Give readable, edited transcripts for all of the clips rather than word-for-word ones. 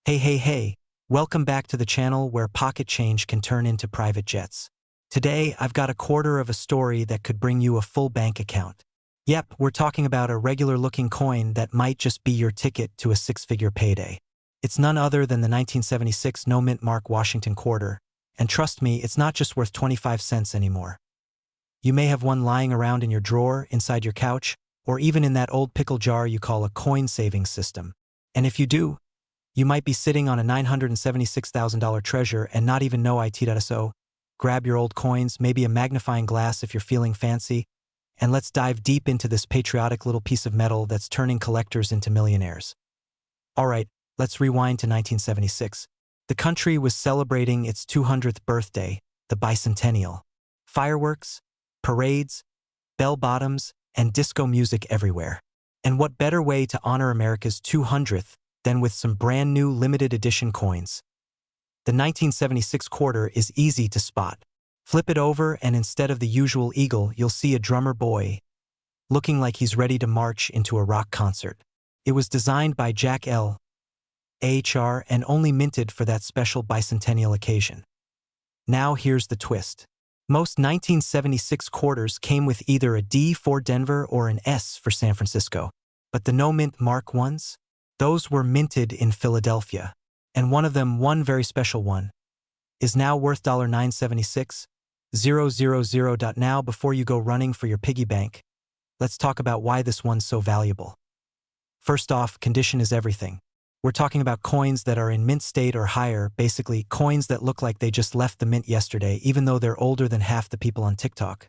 Hey, welcome back to the channel where pocket change can turn into private jets. Today, I've got a quarter of a story that could bring you a full bank account. Yep, we're talking about a regular-looking coin that might just be your ticket to a six-figure payday. It's none other than the 1976 no-mint mark Washington quarter, and trust me, it's not just worth 25 cents anymore. You may have one lying around in your drawer, inside your couch, or even in that old pickle jar you call a coin savings system. And if you do, you might be sitting on a $976,000 treasure and not even know it. So, grab your old coins, maybe a magnifying glass if you're feeling fancy, and let's dive deep into this patriotic little piece of metal that's turning collectors into millionaires. Alright, let's rewind to 1976. The country was celebrating its 200th birthday, the bicentennial. Fireworks, parades, bell-bottoms, and disco music everywhere. And what better way to honor America's 200th than with some brand new limited edition coins. The 1976 quarter is easy to spot. Flip it over and instead of the usual eagle, you'll see a drummer boy, looking like he's ready to march into a rock concert. It was designed by Jack L. Ahr and only minted for that special bicentennial occasion. Now here's the twist. Most 1976 quarters came with either a D for Denver or an S for San Francisco. But the no-mint mark ones? Those were minted in Philadelphia, and one of them, one very special one, is now worth $976,000. Now, before you go running for your piggy bank, let's talk about why this one's so valuable. First off, condition is everything. We're talking about coins that are in mint state or higher, basically coins that look like they just left the mint yesterday, even though they're older than half the people on TikTok.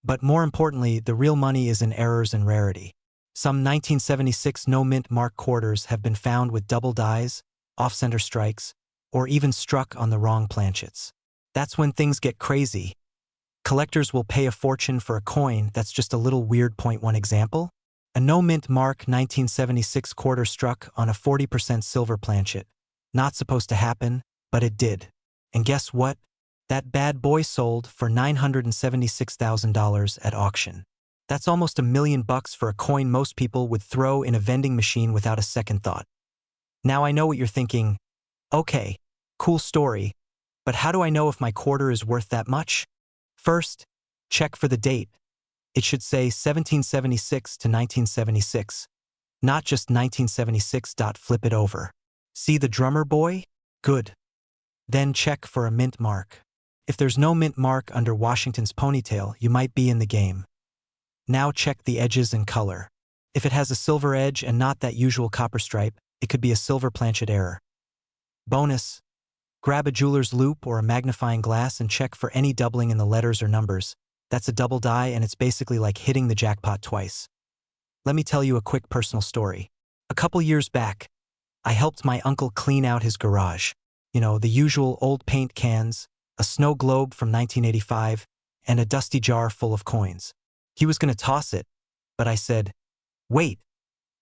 But more importantly, the real money is in errors and rarity. Some 1976 no-mint mark quarters have been found with double dies, off-center strikes, or even struck on the wrong planchets. That's when things get crazy. Collectors will pay a fortune for a coin that's just a little weird. One example? A no-mint mark 1976 quarter struck on a 40% silver planchet. Not supposed to happen, but it did. And guess what? That bad boy sold for $976,000 at auction. That's almost $1 million for a coin most people would throw in a vending machine without a second thought. Now I know what you're thinking. Okay, cool story, but how do I know if my quarter is worth that much? First, check for the date. It should say 1776 to 1976, not just 1976. Flip it over. See the drummer boy? Good. Then check for a mint mark. If there's no mint mark under Washington's ponytail, you might be in the game. Now check the edges and color. If it has a silver edge and not that usual copper stripe, it could be a silver planchet error. Bonus: grab a jeweler's loupe or a magnifying glass and check for any doubling in the letters or numbers. That's a double die, and it's basically like hitting the jackpot twice. Let me tell you a quick personal story. A couple years back, I helped my uncle clean out his garage. You know, the usual old paint cans, a snow globe from 1985, and a dusty jar full of coins. He was going to toss it, but I said, "Wait,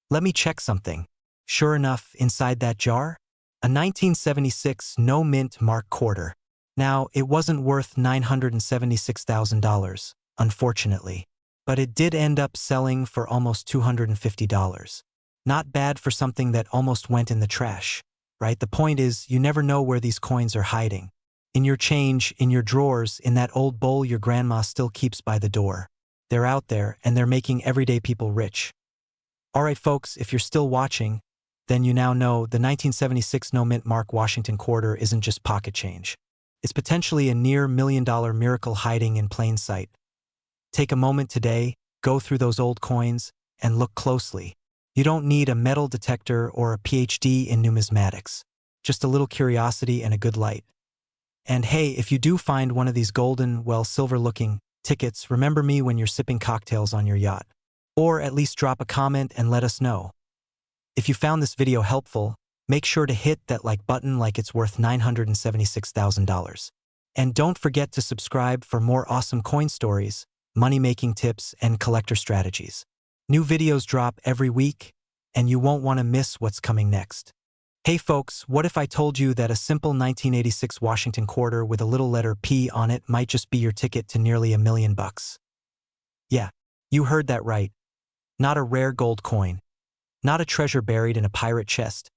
let me check something." Sure enough, inside that jar, a 1976 no-mint mark quarter. Now, it wasn't worth $976,000, unfortunately, but it did end up selling for almost $250. Not bad for something that almost went in the trash, right? The point is, you never know where these coins are hiding. In your change, in your drawers, in that old bowl your grandma still keeps by the door. They're out there, and they're making everyday people rich. Alright folks, if you're still watching, then you now know the 1976 no-mint mark Washington quarter isn't just pocket change. It's potentially a near $1 million miracle hiding in plain sight. Take a moment today, go through those old coins, and look closely. You don't need a metal detector or a PhD in numismatics. Just a little curiosity and a good light. And hey, if you do find one of these golden, well, silver-looking tickets, remember me when you're sipping cocktails on your yacht. Or at least drop a comment and let us know. If you found this video helpful, make sure to hit that like button like it's worth $976,000. And don't forget to subscribe for more awesome coin stories, money-making tips, and collector strategies. New videos drop every week, and you won't want to miss what's coming next. Hey folks, what if I told you that a simple 1986 Washington quarter with a little letter P on it might just be your ticket to nearly $1 million? Yeah, you heard that right. Not a rare gold coin. Not a treasure buried in a pirate chest.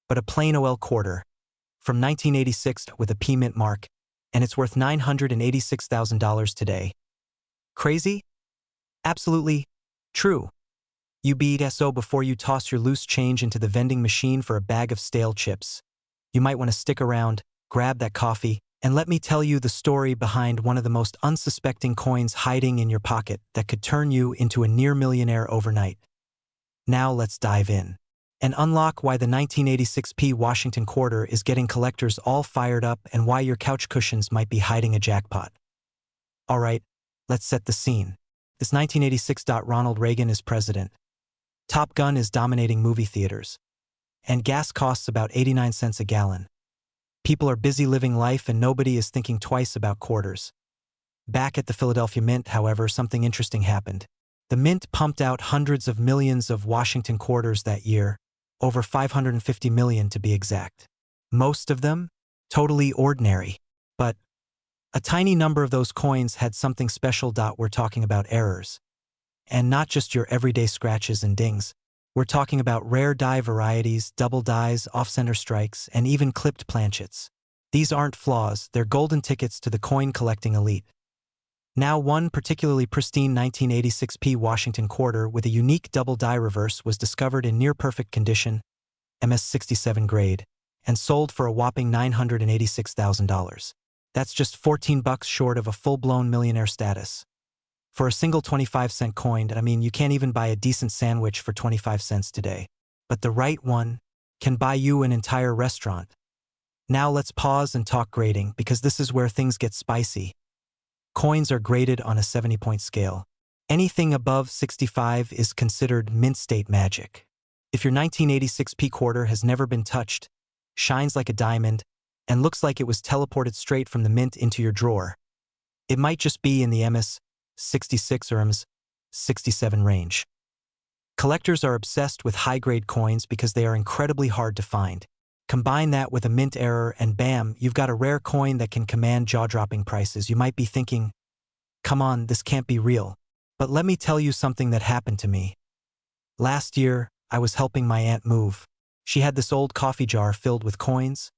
but a plain OL quarter from 1986 with a P mint mark, and it's worth $986,000 today. Crazy? Absolutely true. You beat SO before you toss your loose change into the vending machine for a bag of stale chips. You might want to stick around, grab that coffee, and let me tell you the story behind one of the most unsuspecting coins hiding in your pocket that could turn you into a near millionaire overnight. Now let's dive in and unlock why the 1986p Washington quarter is getting collectors all fired up and why your couch cushions might be hiding a jackpot. Alright, let's set the scene. This 1986. Ronald Reagan is president. Top Gun is dominating movie theaters. And gas costs about 89 cents a gallon. People are busy living life and nobody is thinking twice about quarters. Back at the Philadelphia Mint, however, something interesting happened. The Mint pumped out hundreds of millions of Washington quarters that year, over 550 million to be exact. Most of them, totally ordinary. But a tiny number of those coins had something special. We're talking about errors. And not just your everyday scratches and dings. We're talking about rare die varieties, double dies, off-center strikes, and even clipped planchets. These aren't flaws, they're golden tickets to the coin-collecting elite. Now, one particularly pristine 1986p Washington quarter with a unique double die reverse was discovered in near-perfect condition, MS-67 grade, and sold for a whopping $986,000. That's just $14 short of a full-blown millionaire status. For a single 25-cent coin, you can't even buy a decent sandwich for 25 cents today. But the right one can buy you an entire restaurant. Now let's pause and talk grading, because this is where things get spicy. Coins are graded on a 70-point scale. Anything above 65 is considered mint state magic. If your 1986p quarter has never been touched, shines like a diamond, and looks like it was teleported straight from the mint into your drawer, it might just be in the MS-66 or MS-67 range. Collectors are obsessed with high-grade coins because they are incredibly hard to find. Combine that with a mint error and bam, you've got a rare coin that can command jaw-dropping prices. You might be thinking, come on, this can't be real. But let me tell you something that happened to me. Last year, I was helping my aunt move. She had this old coffee jar filled with coins,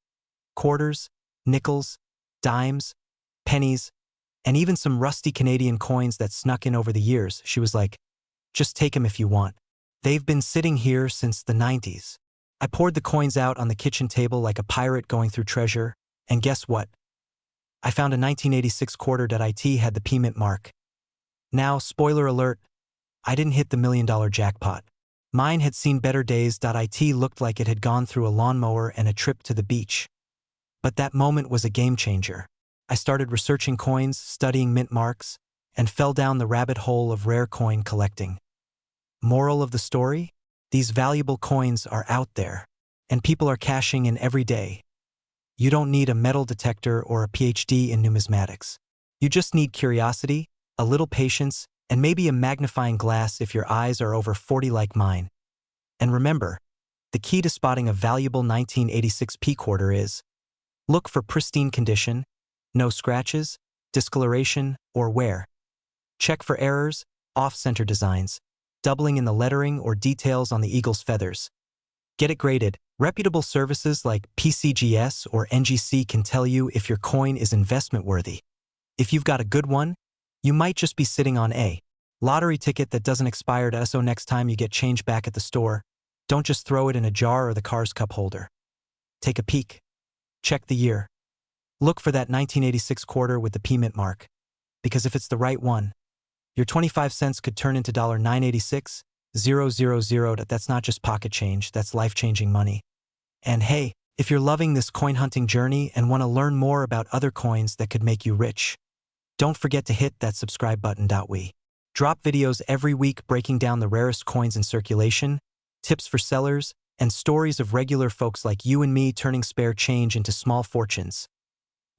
quarters, nickels, dimes, pennies, and even some rusty Canadian coins that snuck in over the years. She was like, just take them if you want. They've been sitting here since the 90s. I poured the coins out on the kitchen table like a pirate going through treasure, and guess what? I found a 1986 quarter that had the P mint mark. Now, spoiler alert, I didn't hit the $1 million jackpot. Mine had seen better days. It looked like it had gone through a lawnmower and a trip to the beach. But that moment was a game changer. I started researching coins, studying mint marks, and fell down the rabbit hole of rare coin collecting. Moral of the story? These valuable coins are out there, and people are cashing in every day. You don't need a metal detector or a PhD in numismatics. You just need curiosity, a little patience, and maybe a magnifying glass if your eyes are over 40 like mine. And remember, the key to spotting a valuable 1986p quarter is look for pristine condition, no scratches, discoloration, or wear. Check for errors, off-center designs, doubling in the lettering or details on the eagle's feathers. Get it graded. Reputable services like PCGS or NGC can tell you if your coin is investment-worthy. If you've got a good one, you might just be sitting on a lottery ticket that doesn't expire. So next time you get change back at the store, don't just throw it in a jar or the car's cup holder. Take a peek. Check the year. Look for that 1986 quarter with the P mint mark. Because if it's the right one, your 25 cents could turn into $986,000. That's not just pocket change, that's life-changing money. And hey, if you're loving this coin hunting journey and want to learn more about other coins that could make you rich, don't forget to hit that subscribe button. We drop videos every week breaking down the rarest coins in circulation, tips for sellers, and stories of regular folks like you and me turning spare change into small fortunes.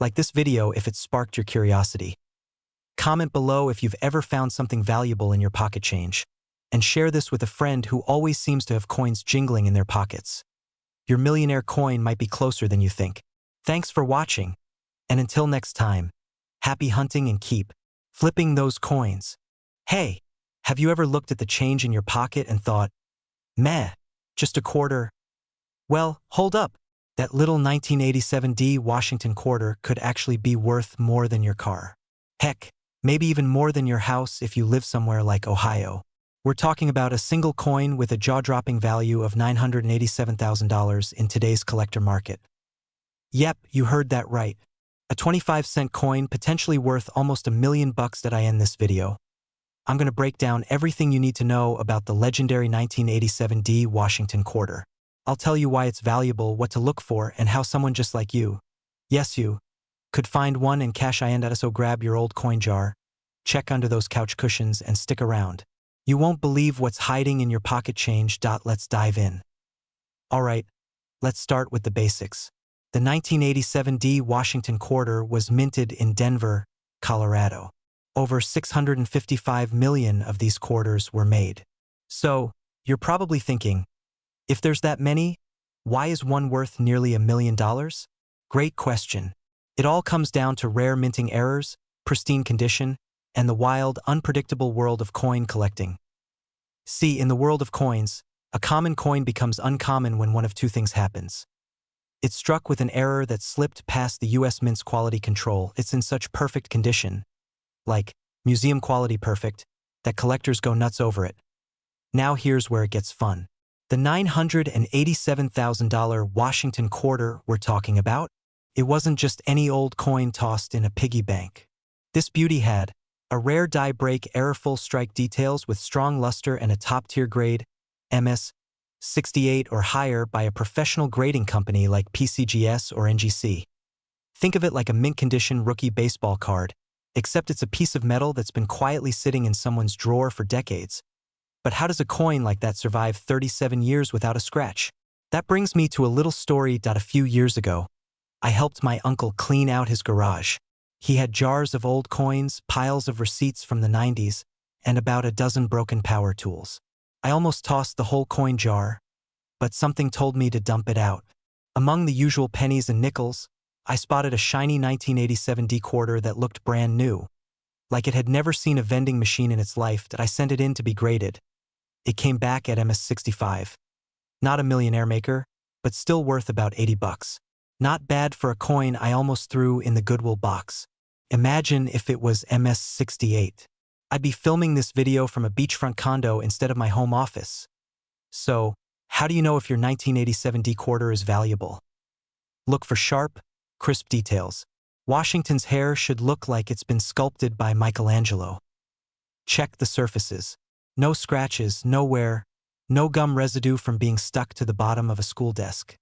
Like this video if it sparked your curiosity. Comment below if you've ever found something valuable in your pocket change, and share this with a friend who always seems to have coins jingling in their pockets. Your millionaire coin might be closer than you think. Thanks for watching, and until next time, happy hunting and keep flipping those coins. Hey, have you ever looked at the change in your pocket and thought, meh, just a quarter? Well, hold up. That little 1987 Washington quarter could actually be worth more than your car. Heck, maybe even more than your house if you live somewhere like Ohio. We're talking about a single coin with a jaw-dropping value of $987,000 in today's collector market. Yep, you heard that right. A 25-cent coin potentially worth almost $1 million that I end this video. I'm going to break down everything you need to know about the legendary 1987 Washington quarter. I'll tell you why it's valuable, what to look for, and how someone just like you, yes you, could find one and cash in at. So grab your old coin jar, check under those couch cushions, and stick around. You won't believe what's hiding in your pocket change. Let's dive in. Alright, let's start with the basics. The 1987 Washington quarter was minted in Denver, Colorado. Over 655 million of these quarters were made. So, you're probably thinking, if there's that many, why is one worth nearly $1 million? Great question. It all comes down to rare minting errors, pristine condition, and the wild, unpredictable world of coin collecting. See, in the world of coins, a common coin becomes uncommon when one of two things happens. It's struck with an error that slipped past the US Mint's quality control. It's in such perfect condition, like museum quality perfect, that collectors go nuts over it. Now here's where it gets fun. The $987,000 Washington quarter we're talking about, it wasn't just any old coin tossed in a piggy bank. This beauty had a rare die break error, full strike details with strong luster, and a top-tier grade, MS 68 or higher, by a professional grading company like PCGS or NGC. Think of it like a mint-condition rookie baseball card, except it's a piece of metal that's been quietly sitting in someone's drawer for decades. But how does a coin like that survive 37 years without a scratch? That brings me to a little story. A few years ago, I helped my uncle clean out his garage. He had jars of old coins, piles of receipts from the 90s, and about a dozen broken power tools. I almost tossed the whole coin jar, but something told me to dump it out. Among the usual pennies and nickels, I spotted a shiny 1987 quarter that looked brand new, like it had never seen a vending machine in its life. I sent it in to be graded. It came back at MS 65. Not a millionaire maker, but still worth about $80. Not bad for a coin I almost threw in the Goodwill box. Imagine if it was MS 68. I'd be filming this video from a beachfront condo instead of my home office. So, how do you know if your 1987 quarter is valuable? Look for sharp, crisp details. Washington's hair should look like it's been sculpted by Michelangelo. Check the surfaces. No scratches, no wear, no gum residue from being stuck to the bottom of a school desk.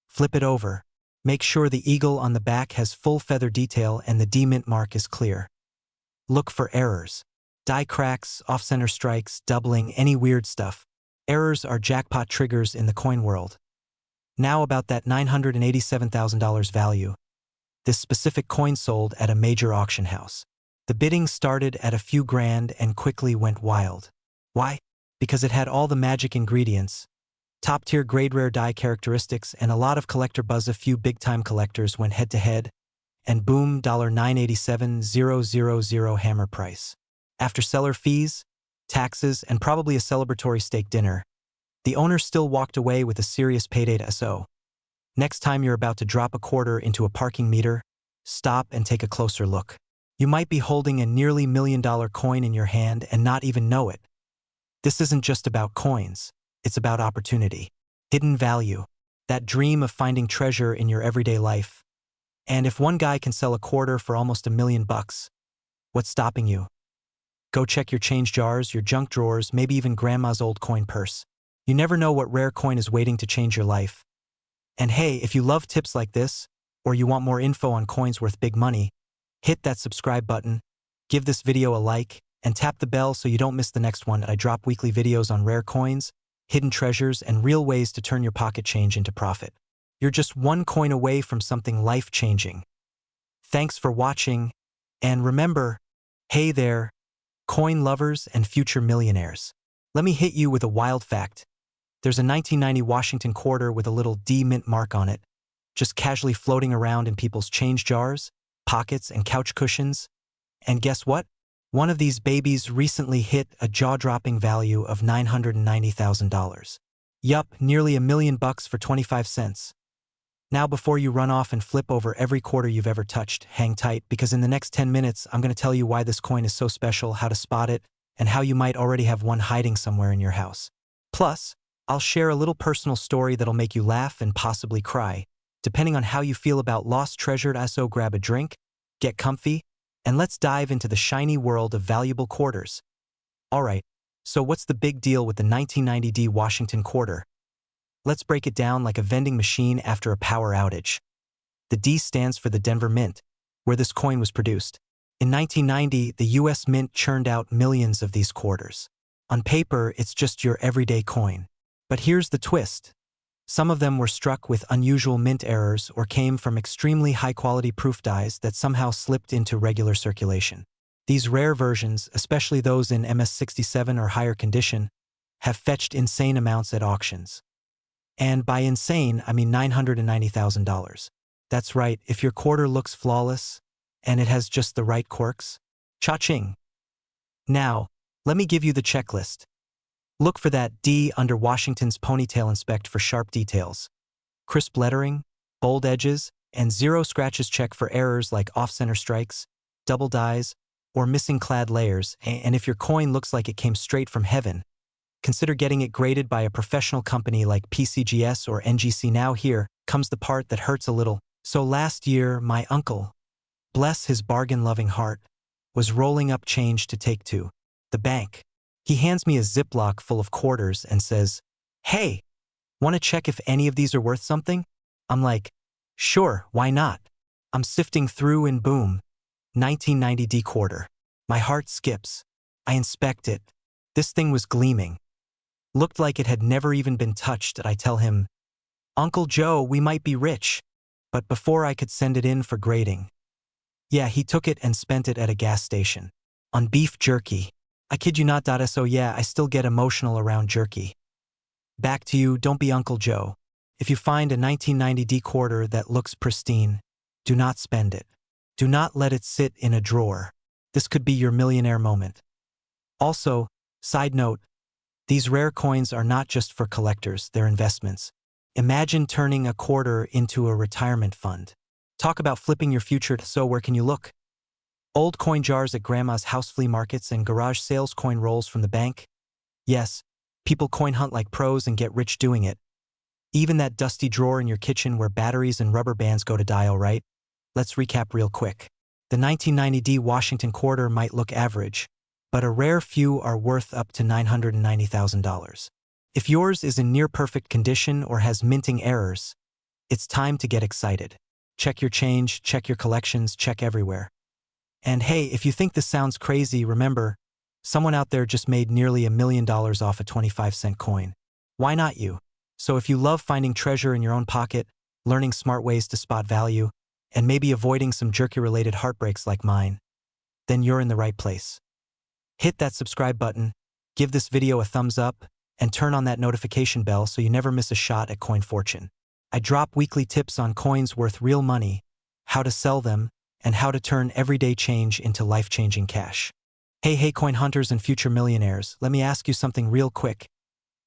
Flip it over. Make sure the eagle on the back has full feather detail and the D-mint mark is clear. Look for errors. Die cracks, off-center strikes, doubling, any weird stuff. Errors are jackpot triggers in the coin world. Now about that $987,000 value. This specific coin sold at a major auction house. The bidding started at a few grand and quickly went wild. Why? Because it had all the magic ingredients. Top-tier grade rare die characteristics and a lot of collector buzz. A few big-time collectors went head-to-head, and boom, $987,000 hammer price. After seller fees, taxes, and probably a celebratory steak dinner, the owner still walked away with a serious payday. So, next time you're about to drop a quarter into a parking meter, stop and take a closer look. You might be holding a nearly $1 million coin in your hand and not even know it. This isn't just about coins, it's about opportunity, hidden value, that dream of finding treasure in your everyday life. And if one guy can sell a quarter for almost $1 million, what's stopping you? Go check your change jars, your junk drawers, maybe even grandma's old coin purse. You never know what rare coin is waiting to change your life. And hey, if you love tips like this, or you want more info on coins worth big money, hit that subscribe button, give this video a like, and tap the bell so you don't miss the next one. I drop weekly videos on rare coins, hidden treasures, and real ways to turn your pocket change into profit. You're just one coin away from something life-changing. Thanks for watching, and remember, hey there, coin lovers and future millionaires. Let me hit you with a wild fact. There's a 1990 Washington quarter with a little D-mint mark on it, just casually floating around in people's change jars, pockets, and couch cushions. And guess what? One of these babies recently hit a jaw-dropping value of $990,000. Yup, nearly $1 million for 25 cents. Now before you run off and flip over every quarter you've ever touched, hang tight because in the next 10 minutes I'm going to tell you why this coin is so special, how to spot it, and how you might already have one hiding somewhere in your house. Plus, I'll share a little personal story that'll make you laugh and possibly cry. Depending on how you feel about lost treasure, so grab a drink, get comfy, and let's dive into the shiny world of valuable quarters. Alright, so what's the big deal with the 1990 D Washington quarter? Let's break it down like a vending machine after a power outage. The D stands for the Denver Mint, where this coin was produced. In 1990, the US Mint churned out millions of these quarters. On paper, it's just your everyday coin. But here's the twist. Some of them were struck with unusual mint errors or came from extremely high-quality proof dies that somehow slipped into regular circulation. These rare versions, especially those in MS67 or higher condition, have fetched insane amounts at auctions. And by insane, I mean $990,000. That's right, if your quarter looks flawless, and it has just the right quirks, cha-ching. Now, let me give you the checklist. Look for that D under Washington's ponytail. Inspect for sharp details, crisp lettering, bold edges, and zero scratches. Check for errors like off-center strikes, double dies, or missing clad layers. And if your coin looks like it came straight from heaven, consider getting it graded by a professional company like PCGS or NGC. Now here comes the part that hurts a little. So last year, my uncle, bless his bargain-loving heart, was rolling up change to take to the bank. He hands me a Ziploc full of quarters and says, "Hey, want to check if any of these are worth something?" I'm like, "Sure, why not?" I'm sifting through and boom, 1990 D quarter. My heart skips. I inspect it. This thing was gleaming. Looked like it had never even been touched. I tell him, "Uncle Joe, we might be rich." But before I could send it in for grading, yeah, he took it and spent it at a gas station. On beef jerky. I kid you not. So yeah, I still get emotional around jerky. Back to you, don't be Uncle Joe. If you find a 1990 D quarter that looks pristine, do not spend it. Do not let it sit in a drawer. This could be your millionaire moment. Also, side note, these rare coins are not just for collectors, they're investments. Imagine turning a quarter into a retirement fund. Talk about flipping your future. So where can you look? Old coin jars at grandma's house, flea markets, and garage sales. Coin rolls from the bank. Yes, people coin hunt like pros and get rich doing it. Even that dusty drawer in your kitchen where batteries and rubber bands go to die. Alright, let's recap real quick. The 1990 D Washington quarter might look average, but a rare few are worth up to $990,000. If yours is in near-perfect condition or has minting errors, it's time to get excited. Check your change, check your collections, check everywhere. And hey, if you think this sounds crazy, remember, someone out there just made nearly $1 million off a 25-cent coin. Why not you? So if you love finding treasure in your own pocket, learning smart ways to spot value, and maybe avoiding some jerky-related heartbreaks like mine, then you're in the right place. Hit that subscribe button, give this video a thumbs up, and turn on that notification bell so you never miss a shot at Coin Fortune. I drop weekly tips on coins worth real money, how to sell them, and how to turn everyday change into life-changing cash. Hey coin hunters and future millionaires, let me ask you something real quick.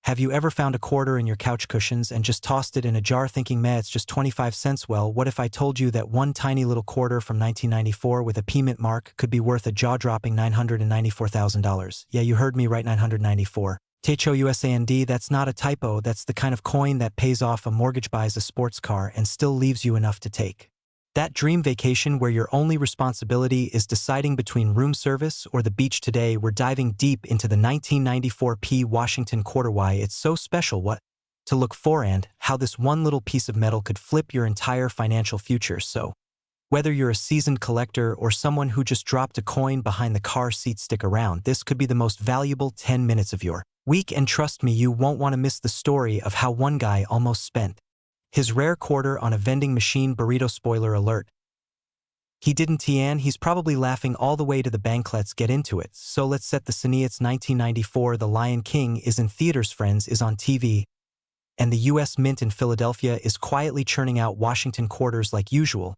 Have you ever found a quarter in your couch cushions and just tossed it in a jar thinking, meh, it's just 25 cents? Well, what if I told you that one tiny little quarter from 1994 with a P mint mark could be worth a jaw-dropping $994,000? Yeah, you heard me right, 994. Techo USAND, that's not a typo, that's the kind of coin that pays off a mortgage, buys a sports car, and still leaves you enough to take that dream vacation where your only responsibility is deciding between room service or the beach. Today, we're diving deep into the 1994 P Washington quarter, why it's so special, what to look for, and how this one little piece of metal could flip your entire financial future. So, whether you're a seasoned collector or someone who just dropped a coin behind the car seat, stick around. This could be the most valuable 10 minutes of your week, and trust me, you won't want to miss the story of how one guy almost spent his rare quarter on a vending machine burrito. Spoiler alert, he didn't. He's probably laughing all the way to the bank. Let's get into it. So let's set the scene. It's 1994, The Lion King is in theaters, Friends is on TV, and the US Mint in Philadelphia is quietly churning out Washington quarters like usual.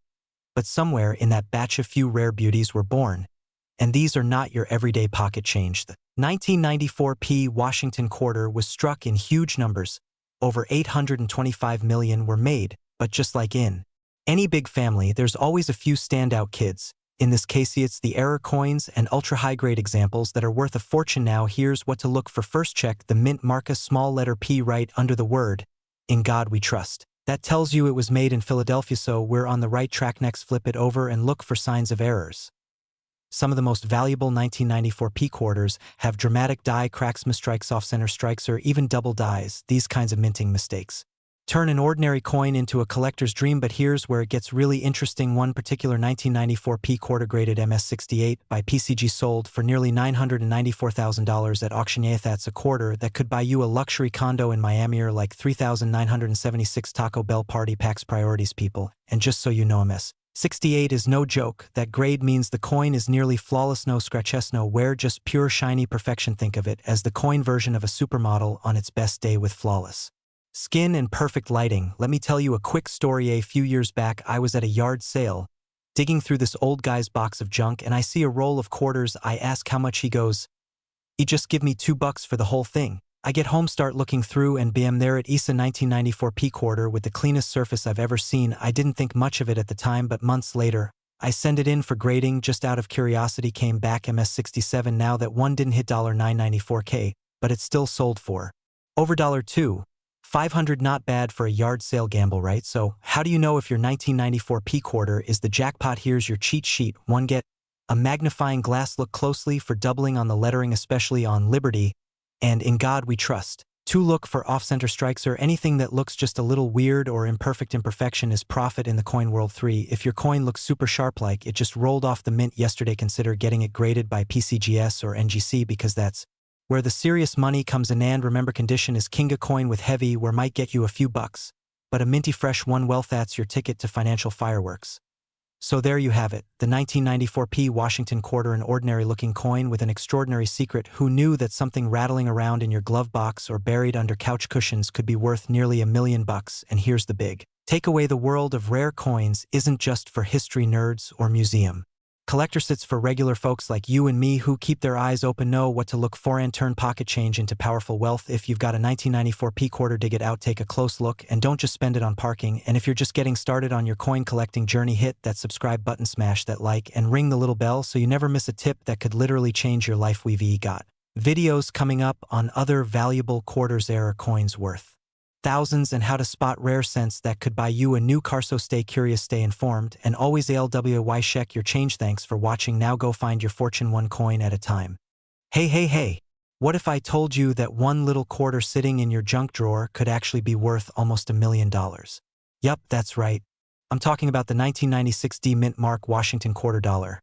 But somewhere in that batch, a few rare beauties were born. And these are not your everyday pocket change. The 1994 P Washington quarter was struck in huge numbers, over 825 million were made, but just like in any big family, there's always a few standout kids. In this case, it's the error coins and ultra-high-grade examples that are worth a fortune. Now here's what to look for. First, check the mint marca small letter P right under the word, "In God We Trust." That tells you it was made in Philadelphia, so we're on the right track. Next, flip it over and look for signs of errors. Some of the most valuable 1994 P quarters have dramatic die cracks, misstrikes, off-center strikes, or even double dies. These kinds of minting mistakes turn an ordinary coin into a collector's dream. But here's where it gets really interesting. One particular 1994 P quarter graded MS68 by PCG sold for nearly $994,000 at auction. Yeah, that's a quarter that could buy you a luxury condo in Miami or like 3,976 Taco Bell party packs. Priorities, people. And just so you know, MS68 is no joke. That grade means the coin is nearly flawless, no scratches, no wear, just pure shiny perfection. Think of it as the coin version of a supermodel on its best day with flawless skin and perfect lighting. Let me tell you a quick story. A few years back, I was at a yard sale, digging through this old guy's box of junk, and I see a roll of quarters. I ask how much. He goes, "He just give me $2 for the whole thing." I get home, start looking through, and bam, there it is, a 1994 P quarter with the cleanest surface I've ever seen. I didn't think much of it at the time, but months later, I send it in for grading just out of curiosity. Came back MS67. Now that one didn't hit $994K, but it still sold for over $2,500. Not bad for a yard sale gamble, right? So how do you know if your 1994 P quarter is the jackpot? Here's your cheat sheet. 1. Get a magnifying glass. Look closely for doubling on the lettering, especially on Liberty and In God We Trust. 2. Look for off-center strikes or anything that looks just a little weird or imperfect. Imperfection is profit in the coin world. 3. If your coin looks super sharp like it just rolled off the mint yesterday, consider getting it graded by PCGS or NGC, because that's where the serious money comes in. And remember, condition is king. A coin with heavy wear might get you a few bucks, but a minty fresh one, well, that's your ticket to financial fireworks. So there you have it, the 1994 P Washington quarter, an ordinary looking coin with an extraordinary secret. Who knew that something rattling around in your glove box or buried under couch cushions could be worth nearly $1 million? And here's the big takeaway: the world of rare coins isn't just for history nerds or museum collectors. It's for regular folks like you and me who keep their eyes open, know what to look for, and turn pocket change into powerful wealth. If you've got a 1994 P quarter, dig it out, take a close look, and don't just spend it on parking. And if you're just getting started on your coin collecting journey, hit that subscribe button, smash that like, and ring the little bell so you never miss a tip that could literally change your life. We've got videos coming up on other valuable quarters era coins worth thousands and how to spot rare cents that could buy you a new car. So stay curious, stay informed, and always ALWY check your change. Thanks for watching. Now go find your fortune, one coin at a time. Hey, what if I told you that one little quarter sitting in your junk drawer could actually be worth almost $1 million? Yup, that's right. I'm talking about the 1996 D Mint Mark Washington quarter dollar.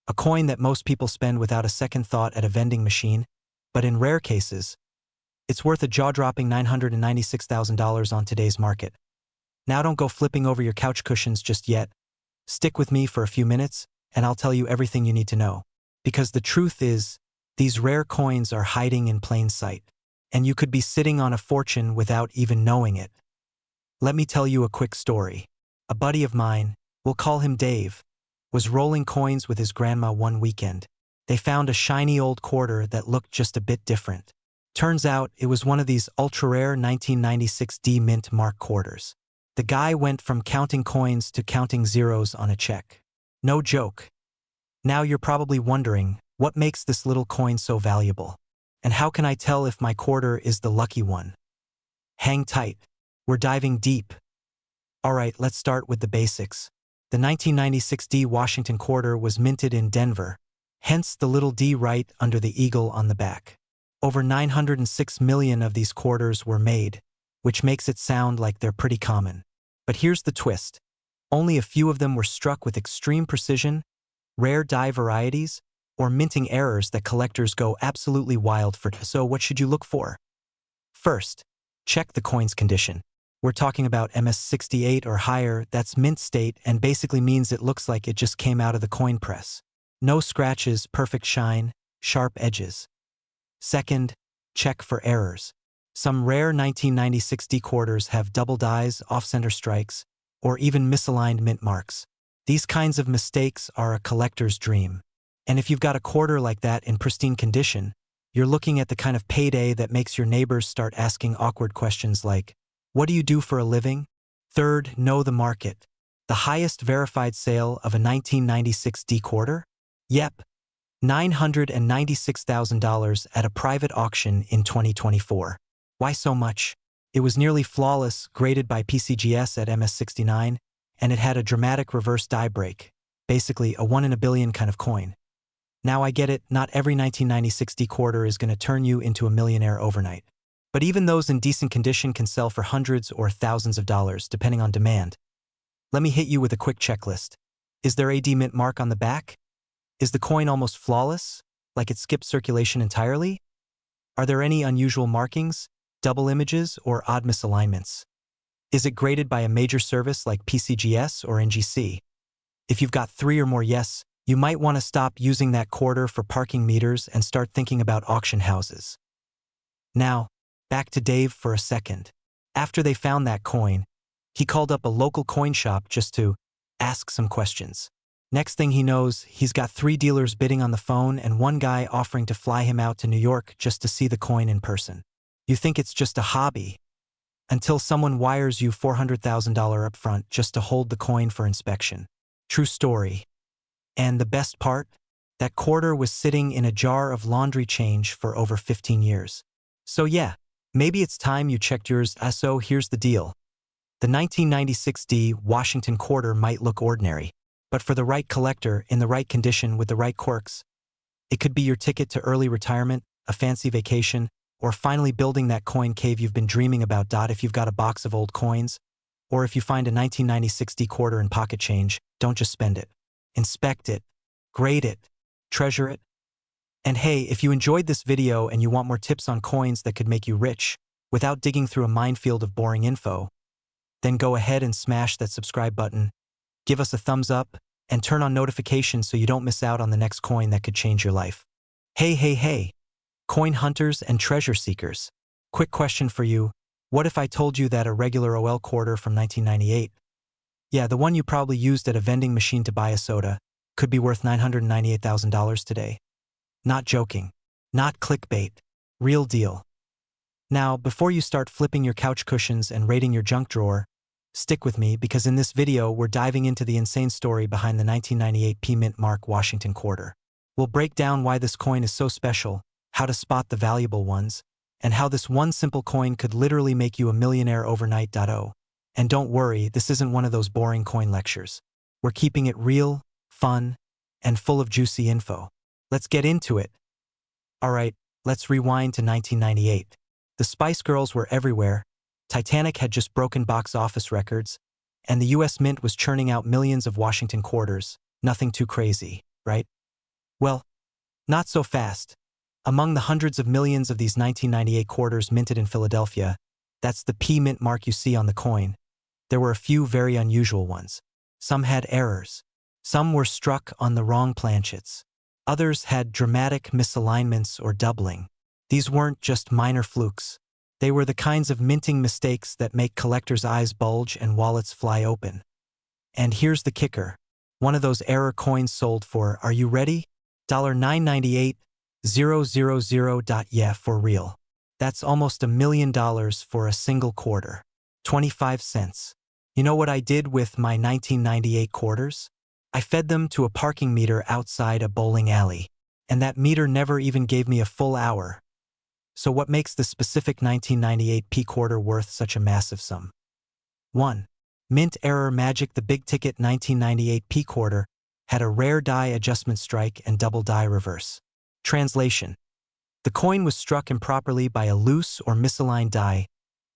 A coin that most people spend without a second thought at a vending machine, but in rare cases, it's worth a jaw-dropping $996,000 on today's market. Now don't go flipping over your couch cushions just yet. Stick with me for a few minutes, and I'll tell you everything you need to know. Because the truth is, these rare coins are hiding in plain sight, and you could be sitting on a fortune without even knowing it. Let me tell you a quick story. A buddy of mine, we'll call him Dave, was rolling coins with his grandma one weekend. They found a shiny old quarter that looked just a bit different. Turns out it was one of these ultra-rare 1996 D Mint Mark quarters. The guy went from counting coins to counting zeros on a check. No joke. Now you're probably wondering, what makes this little coin so valuable? And how can I tell if my quarter is the lucky one? Hang tight. We're diving deep. Alright, let's start with the basics. The 1996 D Washington quarter was minted in Denver, hence the little D right under the eagle on the back. Over 906 million of these quarters were made, which makes it sound like they're pretty common. But here's the twist. Only a few of them were struck with extreme precision, rare die varieties, or minting errors that collectors go absolutely wild for. So what should you look for? First, check the coin's condition. We're talking about MS68 or higher. That's mint state and basically means it looks like it just came out of the coin press. No scratches, perfect shine, sharp edges. Second, check for errors. Some rare 1996 D quarters have double dies, off-center strikes, or even misaligned mint marks. These kinds of mistakes are a collector's dream. And if you've got a quarter like that in pristine condition, You're looking at the kind of payday that makes your neighbors start asking awkward questions like, "What do you do for a living?" Third, know the market. The highest verified sale of a 1996 D quarter? Yep, $996,000 at a private auction in 2024. Why so much? It was nearly flawless, graded by PCGS at MS69, and it had a dramatic reverse die break, basically a 1 in a billion kind of coin. Now I get it, not every 1996 D quarter is going to turn you into a millionaire overnight. But even those in decent condition can sell for hundreds or thousands of dollars, depending on demand. Let me hit you with a quick checklist. Is there AD mint mark on the back? Is the coin almost flawless, like it skipped circulation entirely? Are there any unusual markings, double images, or odd misalignments? Is it graded by a major service like PCGS or NGC? If you've got 3 or more yes, you might want to stop using that quarter for parking meters and start thinking about auction houses. Now, back to Dave for a second. After they found that coin, he called up a local coin shop just to ask some questions. Next thing he knows, he's got 3 dealers bidding on the phone and 1 guy offering to fly him out to New York just to see the coin in person. You think it's just a hobby, until someone wires you $400,000 upfront just to hold the coin for inspection. True story. And the best part? That quarter was sitting in a jar of laundry change for over 15 years. So yeah, maybe it's time you checked yours. So here's the deal. The 1996 D Washington quarter might look ordinary, but for the right collector, in the right condition with the right quirks, it could be your ticket to early retirement, a fancy vacation, or finally building that coin cave you've been dreaming about. If you've got a box of old coins, or if you find a 1996 D quarter in pocket change, don't just spend it. Inspect it, grade it, treasure it. And hey, if you enjoyed this video and you want more tips on coins that could make you rich without digging through a minefield of boring info, then go ahead and smash that subscribe button, give us a thumbs up, and turn on notifications so you don't miss out on the next coin that could change your life. Hey, coin hunters and treasure seekers. Quick question for you. What if I told you that a regular OL quarter from 1998, yeah, the one you probably used at a vending machine to buy a soda, could be worth $998,000 today? Not joking. Not clickbait. Real deal. Now, before you start flipping your couch cushions and raiding your junk drawer, stick with me because in this video we're diving into the insane story behind the 1998 P Mint Mark Washington quarter. We'll break down why this coin is so special, how to spot the valuable ones, and how this one simple coin could literally make you a millionaire overnight. And don't worry, this isn't one of those boring coin lectures. We're keeping it real, fun, and full of juicy info. Let's get into it. Alright, let's rewind to 1998. The Spice Girls were everywhere, Titanic had just broken box office records, and the US Mint was churning out millions of Washington quarters. Nothing too crazy, right? Well, not so fast. Among the hundreds of millions of these 1998 quarters minted in Philadelphia, that's the P Mint mark you see on the coin, there were a few very unusual ones. Some had errors. Some were struck on the wrong planchets. Others had dramatic misalignments or doubling. These weren't just minor flukes. They were the kinds of minting mistakes that make collectors' eyes bulge and wallets fly open. And here's the kicker. One of those error coins sold for, are you ready? $998,000. Yeah, for real. That's almost $1 million for a single quarter. 25 cents. You know what I did with my 1998 quarters? I fed them to a parking meter outside a bowling alley. And that meter never even gave me a full hour. So what makes the specific 1998 P quarter worth such a massive sum? 1. Mint error magic. The big ticket 1998 P quarter had a rare die adjustment strike and double die reverse. Translation. The coin was struck improperly by a loose or misaligned die,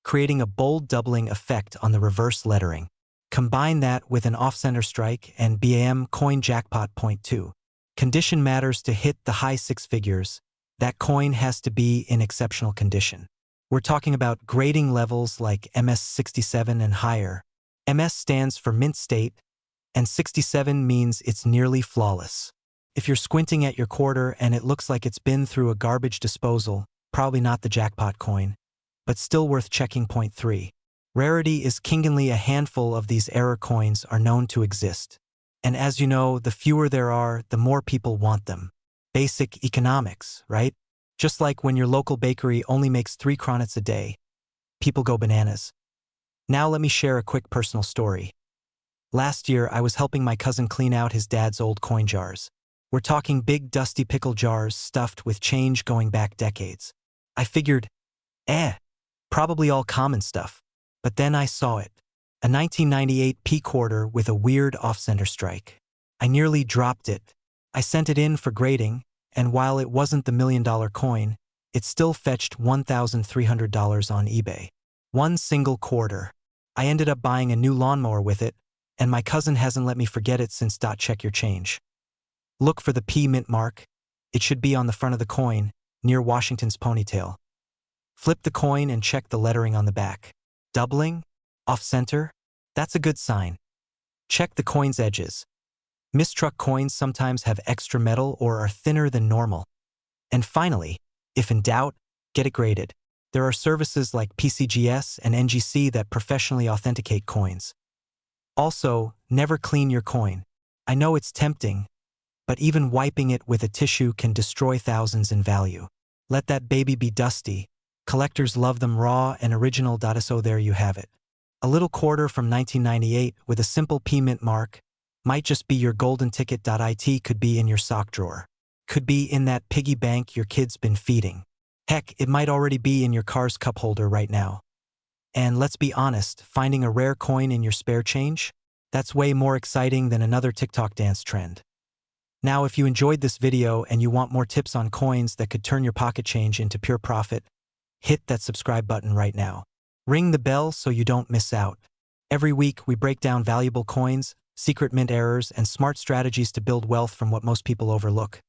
creating a bold doubling effect on the reverse lettering. Combine that with an off-center strike and BAM coin jackpot. Point 2. Condition matters. To hit the high 6 figures. That coin has to be in exceptional condition. We're talking about grading levels like MS67 and higher. MS stands for mint state, and 67 means it's nearly flawless. If you're squinting at your quarter and it looks like it's been through a garbage disposal, probably not the jackpot coin, but still worth checking. Point 3. Rarity is king. Only a handful of these error coins are known to exist. And as you know, the fewer there are, the more people want them. Basic economics, right? Just like when your local bakery only makes 3 kronits a day, people go bananas. Now let me share a quick personal story. Last year, I was helping my cousin clean out his dad's old coin jars. We're talking big dusty pickle jars stuffed with change going back decades. I figured, probably all common stuff. But then I saw it. A 1998 P quarter with a weird off-center strike. I nearly dropped it. I sent it in for grading, and while it wasn't the $1 million coin, it still fetched $1,300 on eBay. One single quarter. I ended up buying a new lawnmower with it, and my cousin hasn't let me forget it since. Check your change. Look for the P mint mark. It should be on the front of the coin, near Washington's ponytail. Flip the coin and check the lettering on the back. Doubling? Off-center? That's a good sign. Check the coin's edges. Mistruck coins sometimes have extra metal or are thinner than normal. And finally, if in doubt, get it graded. There are services like PCGS and NGC that professionally authenticate coins. Also, never clean your coin. I know it's tempting, but even wiping it with a tissue can destroy thousands in value. Let that baby be dusty. Collectors love them raw and original. So there you have it. A little quarter from 1998 with a simple P mint mark. Might just be your golden ticket. It could be in your sock drawer. Could be in that piggy bank your kid's been feeding. Heck, it might already be in your car's cup holder right now. And let's be honest, finding a rare coin in your spare change? That's way more exciting than another TikTok dance trend. Now, if you enjoyed this video and you want more tips on coins that could turn your pocket change into pure profit, hit that subscribe button right now. Ring the bell so you don't miss out. Every week, we break down valuable coins, secret mint errors, and smart strategies to build wealth from what most people overlook.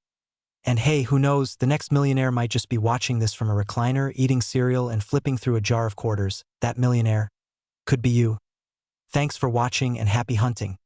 And hey, who knows, the next millionaire might just be watching this from a recliner, eating cereal, and flipping through a jar of quarters. That millionaire could be you. Thanks for watching and happy hunting.